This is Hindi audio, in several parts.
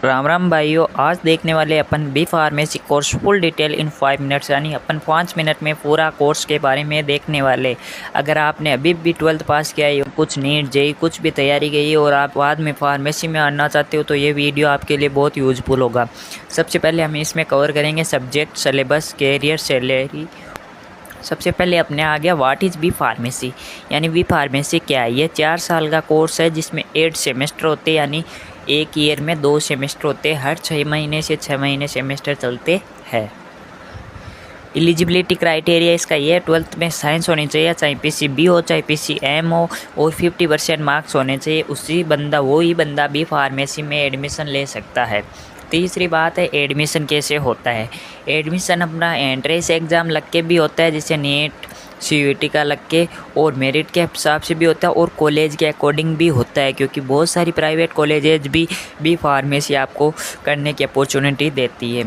राम राम भाइयों, आज देखने वाले अपन B pharmacy course full detail in 5 minutes, यानी अपन 5 मिनट में पूरा कोर्स के बारे में देखने वाले। अगर आपने अभी भी 12th पास किया है, कुछ नीट जेई कुछ भी तैयारी की है और आप बाद में फार्मेसी में आना चाहते हो तो ये वीडियो आपके लिए बहुत यूजफुल होगा। सबसे पहले हम इसमें कवर करेंगे सब्जेक्ट, सिलेबस, कैरियर, सैलरी। सबसे पहले अपने आ गया व्हाट इज़ बी फार्मेसी, यानी बी फार्मेसी क्या है। ये 4 साल का कोर्स है जिसमें 8 सेमेस्टर होते हैं, यानी एक ईयर में 2 सेमेस्टर होते हैं। हर 6 महीने से 6 महीने सेमेस्टर चलते हैं। एलिजिबिलिटी क्राइटेरिया इसका ये है, 12th में साइंस होनी चाहिए, चाहे PCB हो चाहे PCM हो, और 50% मार्क्स होने चाहिए। वही बंदा बी फार्मेसी में एडमिशन ले सकता है। तीसरी बात है एडमिशन कैसे होता है। एडमिशन अपना एंट्रेंस एग्ज़ाम लग के भी होता है, जैसे नीट CUET का लग के, और मेरिट के हिसाब से भी होता है, और कॉलेज के अकॉर्डिंग भी होता है, क्योंकि बहुत सारी प्राइवेट कॉलेजेज भी बी फार्मेसी आपको करने की अपॉर्चुनिटी देती है।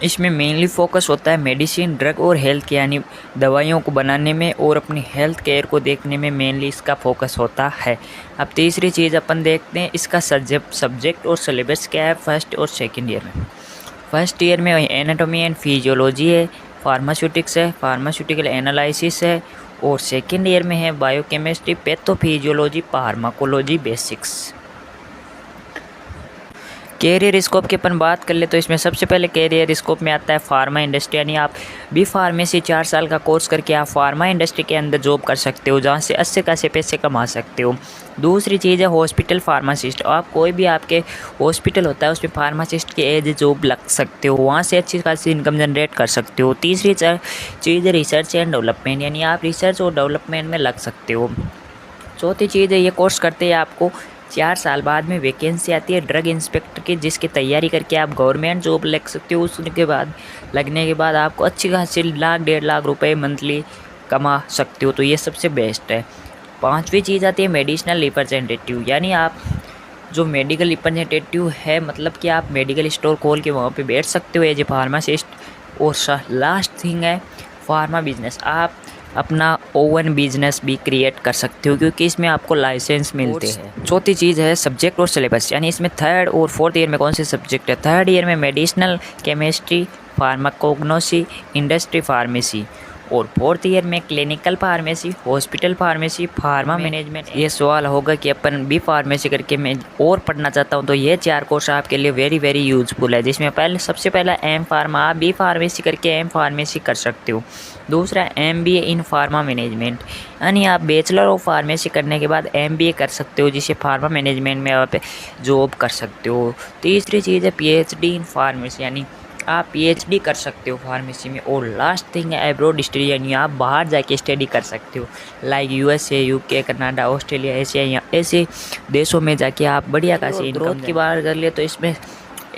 इसमें मेनली फोकस होता है मेडिसिन, ड्रग और हेल्थ के, यानी दवाइयों को बनाने में और अपनी हेल्थ केयर को देखने में मेनली इसका फोकस होता है। अब तीसरी चीज़ अपन देखते हैं इसका सब्जेक्ट और सिलेबस क्या है फर्स्ट और सेकंड ईयर में। फर्स्ट ईयर में एनाटॉमी एंड फिजियोलॉजी है, फार्मास्यूटिक्स है, फार्मास्यूटिकल एनालिसिस है, और सेकंड ईयर में है biochemistry, pathophysiology, pharmacology basics. Career scope की अपन बात कर ले तो इसमें सबसे पहले कैरियर स्कोप में आता है फार्मा इंडस्ट्री, यानी आप बी फार्मेसी 4 साल का कोर्स करके आप फार्मा इंडस्ट्री के अंदर जॉब कर सकते हो, जहाँ से अच्छे खासे पैसे कमा सकते हो। दूसरी चीज़ है हॉस्पिटल फार्मासिस्ट। आप कोई भी आपके हॉस्पिटल होता है उसमें फार्मासिस्ट के एज जॉब लग सकते हो, वहाँ से अच्छी खासी इनकम जनरेट कर सकते हो। तीसरी चीज़ है रिसर्च एंड डेवलपमेंट, यानी आप रिसर्च और डेवलपमेंट में लग सकते हो। चौथी चीज़ है ये कोर्स करते हैं आपको 4 साल बाद में वैकेंसी आती है ड्रग इंस्पेक्टर की, जिसकी तैयारी करके आप गवर्नमेंट जॉब लग सकते हो। उसके बाद लगने के बाद आपको अच्छी खासी 1,00,000-1.5 लाख रुपए मंथली कमा सकते हो, तो ये सबसे बेस्ट है। पांचवी चीज़ आती है मेडिसिनल रिप्रेजेंटेटिव, यानी आप जो मेडिकल रिप्रेजेंटेटिव है, मतलब कि आप मेडिकल स्टोर खोल के वहाँ पे बैठ सकते हो एज ए फार्मासिस्ट। और लास्ट थिंग है फार्मा बिजनेस, आप अपना ओवन बिजनेस भी क्रिएट कर सकते हो, क्योंकि इसमें आपको लाइसेंस मिलते हैं। चौथी चीज़ है सब्जेक्ट और सिलेबस, यानी इसमें 3rd और 4th ईयर में कौन से सब्जेक्ट है। 3rd ईयर में medicinal chemistry, pharmacognosy, industry pharmacy, और 4th ईयर में clinical pharmacy, hospital pharmacy, pharma management. ये सवाल होगा कि अपन बी फार्मेसी करके मैं और पढ़ना चाहता हूँ, तो ये 4 कोर्स आपके लिए वेरी यूजफुल है, जिसमें सबसे पहला एम फार्मा, आप बी फार्मेसी करके एम फार्मेसी कर सकते हो। दूसरा MBA इन फार्मा मैनेजमेंट, यानी आप बैचलर ऑफ फार्मेसी करने के बाद MBA कर सकते हो, जिसे फार्मा मैनेजमेंट में आप जॉब कर सकते हो। तीसरी चीज़ है PhD इन फार्मेसी, यानी आप PhD कर सकते हो फार्मेसी में। और लास्ट थिंग है एब्रॉड स्टडी, यानी आप बाहर जाके स्टडी कर सकते हो, like USA, UK, Canada, Australia, ऐसे देशों में जाके आप बढ़िया खासी ग्रोथ की बात कर ले तो इसमें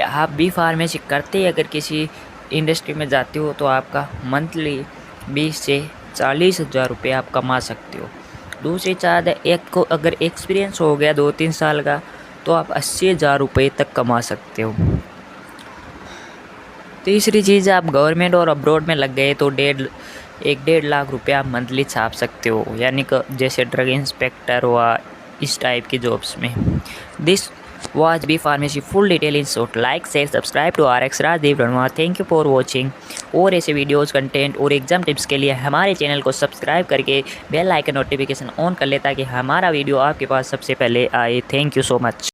आप बी फार्मेसी करते ही अगर किसी इंडस्ट्री में जाते हो तो आपका मंथली 20 से 40 हज़ार रुपये आप कमा सकते हो। दूसरी चार्ज है एक को अगर एक्सपीरियंस हो गया 2-3 साल का तो आप 80 हज़ार रुपये तक कमा सकते हो। तीसरी चीज़ आप गवर्नमेंट और अब्रॉड में लग गए तो 1.5 लाख रुपये आप मंथली छाप सकते हो, यानी कि जैसे ड्रग इंस्पेक्टर हुआ, इस टाइप की जॉब्स में। This watch B pharmacy full detail in short. Like share subscribe to RX Rajdeep Ranwa. Thank you for watching. और ऐसे वीडियोस, कंटेंट और एग्जाम टिप्स के लिए हमारे चैनल को सब्सक्राइब करके बेल आइकन नोटिफिकेशन ऑन कर ले, ताकि हमारा वीडियो आपके पास सबसे पहले आए। Thank you so much.